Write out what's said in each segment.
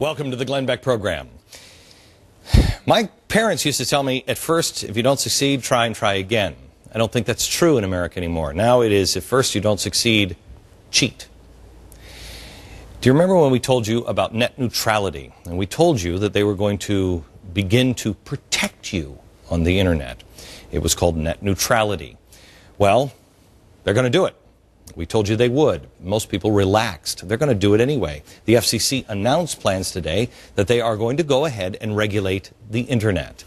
Welcome to the Glenn Beck program. My parents used to tell me, at first, if you don't succeed, try and try again. I don't think that's true in America anymore. Now it is, if first you don't succeed, cheat. Do you remember when we told you about net neutrality? And we told you that they were going to begin to protect you on the internet. It was called net neutrality. Well, they're going to do it. We told you they would. Most people relaxed. They're going to do it anyway. The FCC announced plans today that they are going to go ahead and regulate the internet.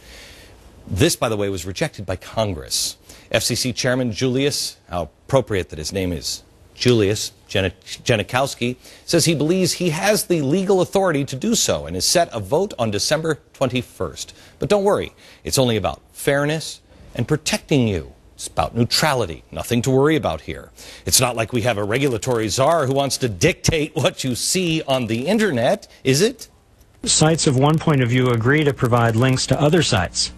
This, by the way, was rejected by Congress. FCC Chairman Julius, how appropriate that his name is Julius Genachowski, says he believes he has the legal authority to do so and has set a vote on December 21st. But don't worry, it's only about fairness and protecting you. It's about neutrality. Nothing to worry about here. It's not like we have a regulatory czar who wants to dictate what you see on the internet, is it? Sites of one point of view agree to provide links to other sites,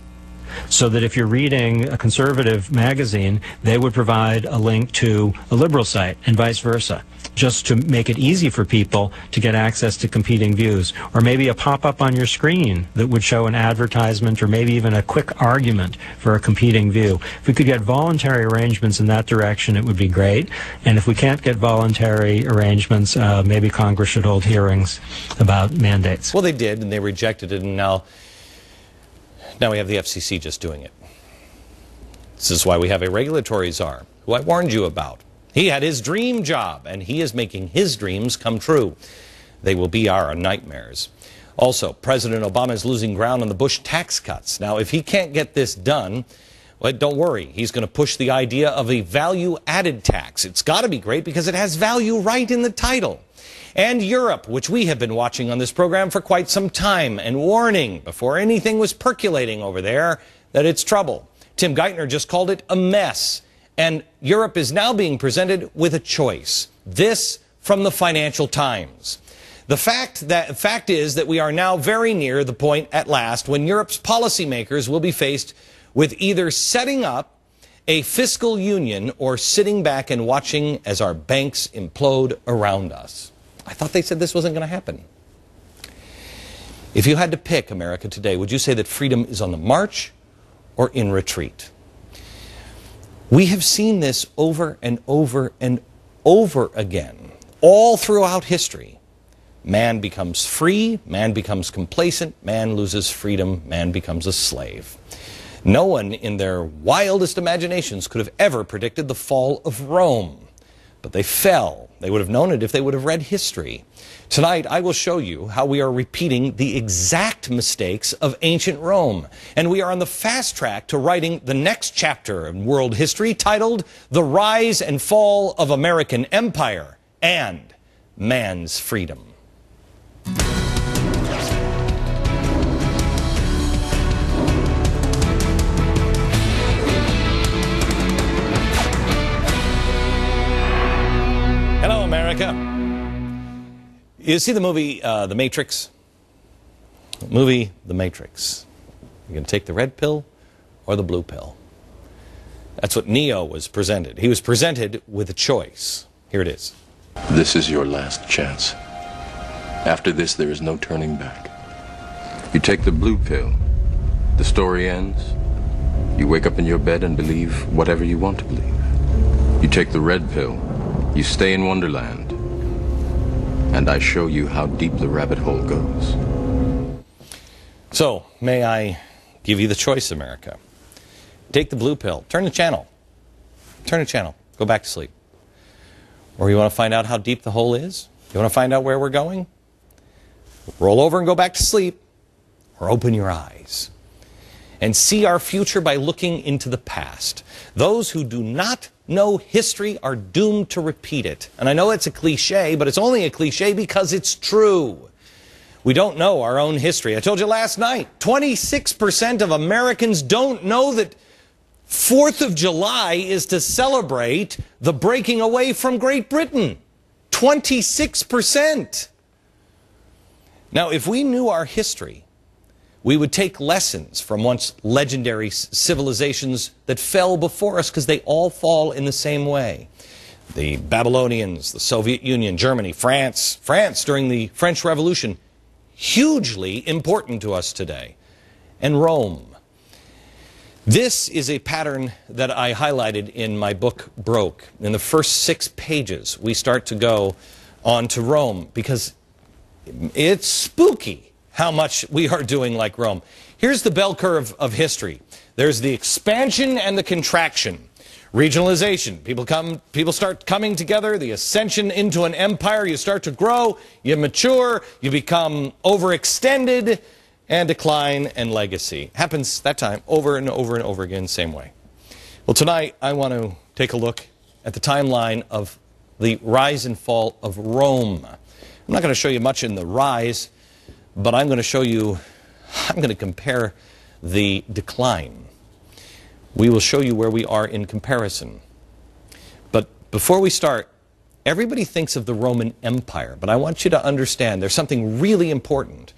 so that if you're reading a conservative magazine, they would provide a link to a liberal site and vice versa, just to make it easy for people to get access to competing views. Or maybe a pop-up on your screen that would show an advertisement or maybe even a quick argument for a competing view. If we could get voluntary arrangements in that direction, it would be great. And if we can't get voluntary arrangements, maybe Congress should hold hearings about mandates. Well, they did, and they rejected it, and now we have the FCC just doing it. This is why we have a regulatory czar, who I warned you about. He had his dream job, and he is making his dreams come true. They will be our nightmares. Also, President Obama is losing ground on the Bush tax cuts. Now, if he can't get this done, well, don't worry. He's going to push the idea of a value-added tax. It's got to be great because it has value right in the title. And Europe, which we have been watching on this program for quite some time and warning before anything was percolating over there that it's trouble. Tim Geithner just called it a mess. And Europe is now being presented with a choice. This from the Financial Times. The fact is that we are now very near the point at last when Europe's policymakers will be faced with either setting up a fiscal union or sitting back and watching as our banks implode around us. I thought they said this wasn't going to happen. If you had to pick America today, would you say that freedom is on the march or in retreat? We have seen this over and over and over again, all throughout history. Man becomes free, man becomes complacent, man loses freedom, man becomes a slave. No one in their wildest imaginations could have ever predicted the fall of Rome. But they fell. They would have known it if they would have read history. Tonight, I will show you how we are repeating the exact mistakes of ancient Rome. And we are on the fast track to writing the next chapter in world history titled The Rise and Fall of American Empire and Man's Freedom. Hello, America. You see the movie The Matrix? The movie The Matrix. You're going to take the red pill or the blue pill? That's what Neo was presented. He was presented with a choice. Here it is. This is your last chance. After this, there is no turning back. You take the blue pill, the story ends. You wake up in your bed and believe whatever you want to believe. You take the red pill, you stay in Wonderland, and I show you how deep the rabbit hole goes. So, may I give you the choice, America? Take the blue pill. Turn the channel. Turn the channel. Go back to sleep. Or you want to find out how deep the hole is? You want to find out where we're going? Roll over and go back to sleep. Or open your eyes and see our future by looking into the past. Those who do not know history are doomed to repeat it. And I know it's a cliche, but it's only a cliche because it's true. We don't know our own history. I told you last night, 26% of Americans don't know that 4th of July is to celebrate the breaking away from Great Britain. 26%. Now, if we knew our history, we would take lessons from once legendary civilizations that fell before us, because they all fall in the same way. The Babylonians, the Soviet Union, Germany, France during the French Revolution. hugely important to us today. And Rome. This is a pattern that I highlighted in my book, Broke. In the first 6 pages, we start to go on to Rome, because it's spooky how much we are doing like Rome. Here's the bell curve of history. There's the expansion and the contraction. Regionalization. People start coming together, the ascension into an empire. You start to grow, you mature, you become overextended, and decline and legacy. Happens that time over and over and over again, same way. Well, tonight I want to take a look at the timeline of the rise and fall of Rome. I'm not going to show you much in the rise, but I'm going to compare the decline. We will show you where we are in comparison. But before we start, everybody thinks of the Roman Empire, but I want you to understand there's something really important.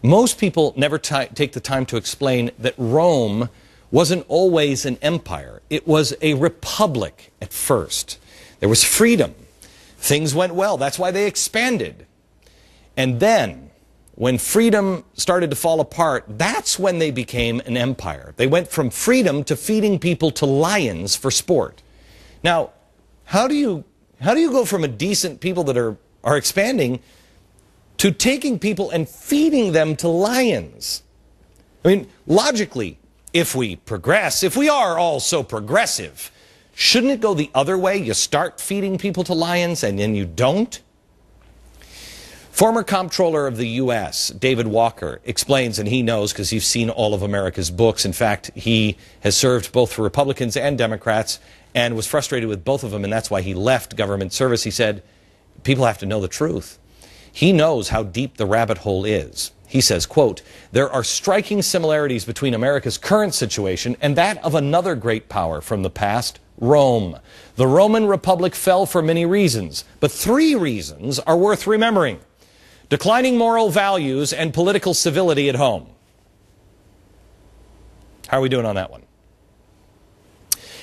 Most people never take the time to explain that Rome wasn't always an empire. It was a republic at first. There was freedom. Things went well. That's why they expanded. And then, when freedom started to fall apart, that's when they became an empire. They went from freedom to feeding people to lions for sport. Now, how do you go from a decent people that are expanding to taking people and feeding them to lions? I mean, logically, if we progress, if we are all so progressive, shouldn't it go the other way? You start feeding people to lions and then you don't? Former comptroller of the U.S., David Walker, explains, and he knows because he's seen all of America's books. In fact, he has served both for Republicans and Democrats and was frustrated with both of them, and that's why he left government service. He said, people have to know the truth. He knows how deep the rabbit hole is. He says, quote, there are striking similarities between America's current situation and that of another great power from the past, Rome. The Roman Republic fell for many reasons, but 3 reasons are worth remembering. Declining moral values and political civility at home. How are we doing on that one?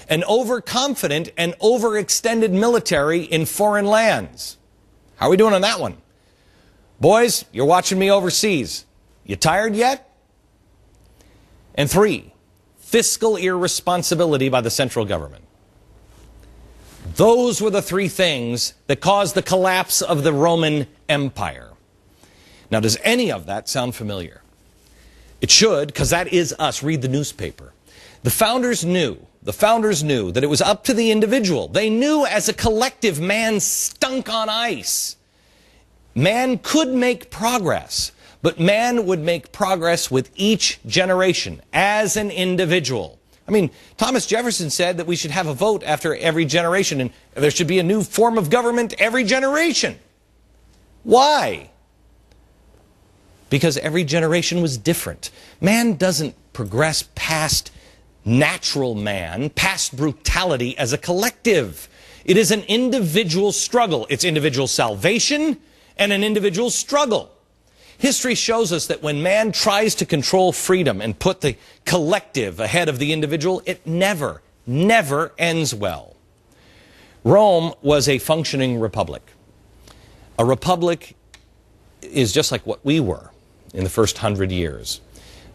An overconfident and overextended military in foreign lands. How are we doing on that one? Boys, you're watching me overseas. You tired yet? And 3, fiscal irresponsibility by the central government. Those were the 3 things that caused the collapse of the Roman Empire. Now, does any of that sound familiar? It should, because that is us. Read the newspaper. The founders knew that it was up to the individual. They knew as a collective, man stunk on ice. Man could make progress, but man would make progress with each generation as an individual. I mean, Thomas Jefferson said that we should have a vote after every generation, and there should be a new form of government every generation. Why? Because every generation was different. Man doesn't progress past natural man, past brutality as a collective. It is an individual struggle. It's individual salvation and an individual struggle. History shows us that when man tries to control freedom and put the collective ahead of the individual, it never ends well. Rome was a functioning republic. A republic is just like what we were in the first 100 years.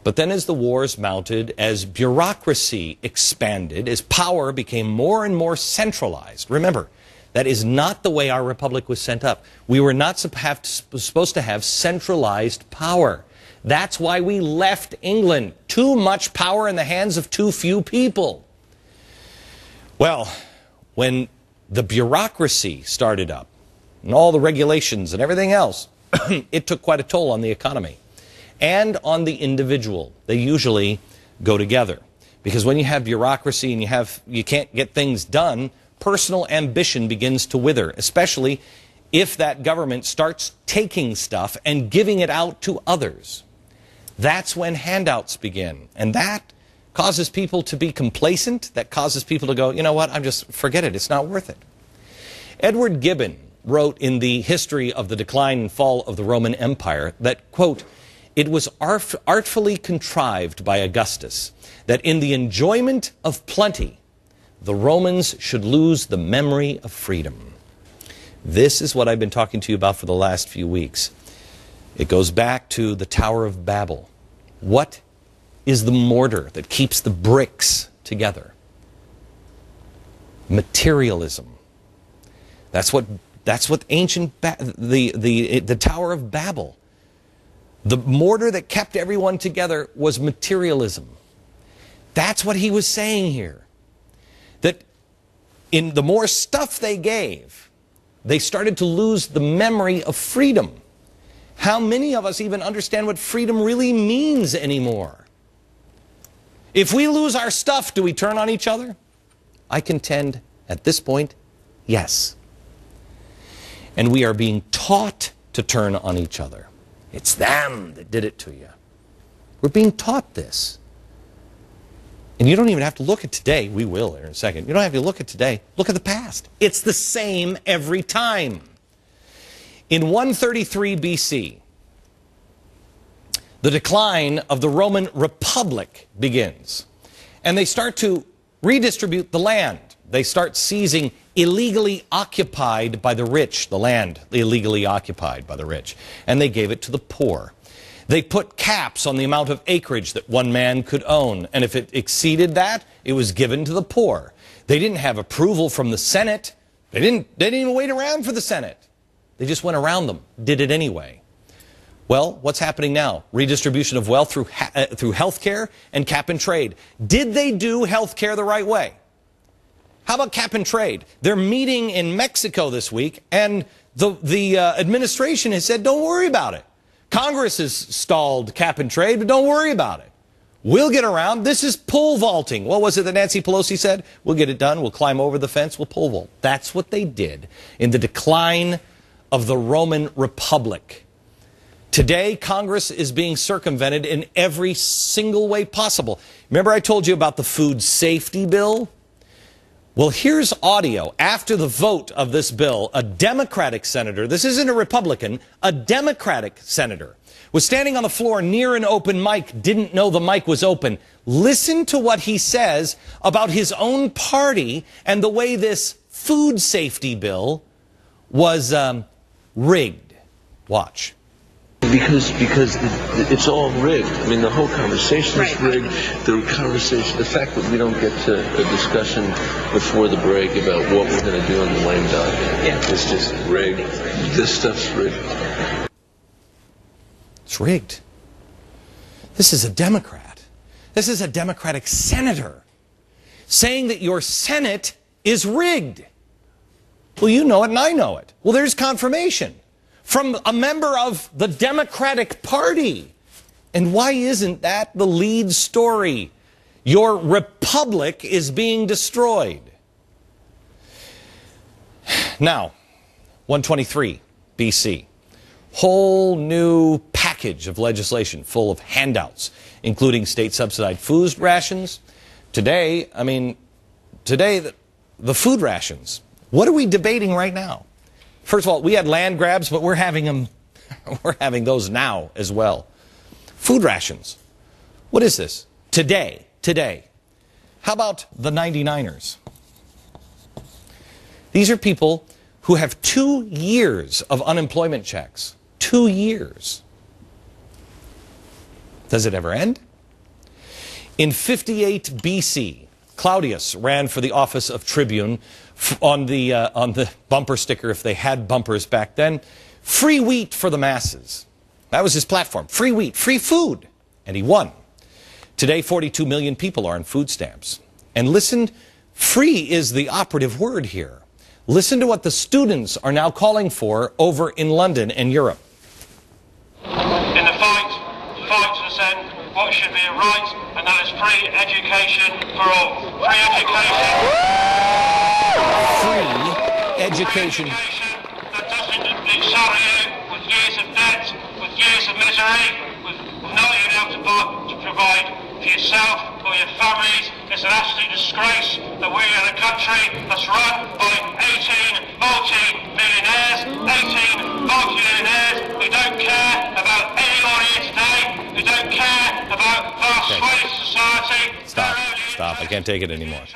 But then as the wars mounted, as bureaucracy expanded, as power became more and more centralized, remember, that is not the way our republic was set up. We were not supposed to have centralized power. That's why we left England. Too much power in the hands of too few people. Well, when the bureaucracy started up, and all the regulations and everything else, it took quite a toll on the economy and on the individual. They usually go together, because when you have bureaucracy and you can't get things done, personal ambition begins to wither, especially if that government starts taking stuff and giving it out to others. That's when handouts begin, and that causes people to be complacent. That causes people to go, you know what, forget it, it's not worth it. Edward Gibbon wrote in the History of the Decline and Fall of the Roman Empire that, quote, it was artfully contrived by Augustus that in the enjoyment of plenty, the Romans should lose the memory of freedom. This is what I've been talking to you about for the last few weeks. It goes back to the Tower of Babel. What is the mortar that keeps the bricks together? Materialism. That's what ancient the Tower of Babel. The mortar that kept everyone together was materialism. That's what he was saying here. That in the more stuff they gave, they started to lose the memory of freedom. How many of us even understand what freedom really means anymore? If we lose our stuff, do we turn on each other? I contend at this point, yes. And we are being taught to turn on each other. It's them that did it to you. We're being taught this. And you don't even have to look at today. We will in a second. You don't have to look at today. Look at the past. It's the same every time. In 133 BC, the decline of the Roman Republic begins. And they start to redistribute the land. They start seizing illegally occupied by the rich, the land illegally occupied by the rich. And they gave it to the poor. They put caps on the amount of acreage that one man could own. And if it exceeded that, it was given to the poor. They didn't have approval from the Senate. They didn't even wait around for the Senate. They just went around them, did it anyway. Well, what's happening now? Redistribution of wealth through health care and cap and trade. Did they do health care the right way? How about cap and trade? They're meeting in Mexico this week, and the administration has said, don't worry about it. Congress has stalled cap and trade, but don't worry about it. We'll get around. This is pole vaulting. What was it that Nancy Pelosi said? We'll get it done. We'll climb over the fence. We'll pole vault. That's what they did in the decline of the Roman Republic. Today, Congress is being circumvented in every single way possible. Remember I told you about the food safety bill? Well, here's audio. After the vote of this bill, a Democratic senator, this isn't a Republican, a Democratic senator, was standing on the floor near an open mic, didn't know the mic was open. Listen to what he says about his own party and the way this food safety bill was rigged. Watch. Because it's all rigged. I mean, the whole conversation is rigged. The fact that we don't get to a discussion before the break about what we're going to do in the lame duck, it's just rigged. This stuff's rigged. It's rigged. This is a Democrat. This is a Democratic senator saying that your Senate is rigged. Well, you know it and I know it. Well, there's confirmation from a member of the Democratic Party. And why isn't that the lead story? Your republic is being destroyed. Now, 123 BC. Whole new package of legislation full of handouts, including state-subsidized food rations. Today, the food rations. What are we debating right now? First of all, we had land grabs, but we're having them. We're having those now as well. Food rations. What is this? Today. How about the 99ers? These are people who have 2 years of unemployment checks. 2 years. Does it ever end? In 58 BC, Claudius ran for the office of tribune. On the bumper sticker, if they had bumpers back then, free wheat for the masses. That was his platform. Free wheat, free food. And he won. Today, 42 million people are on food stamps. And listen, free is the operative word here. Listen to what the students are now calling for over in London and Europe. In the fight to ascend what should be a right, and that is free education for all. Free education. Free education. That doesn't saddle you with years of debt, with years of misery, with not being able to provide for yourself or your families. It's an absolute disgrace that we are a country that's run by 18 multi-millionaires who don't care about anyone here today, who don't care about vast swathes of society. Stop. I can't take it anymore.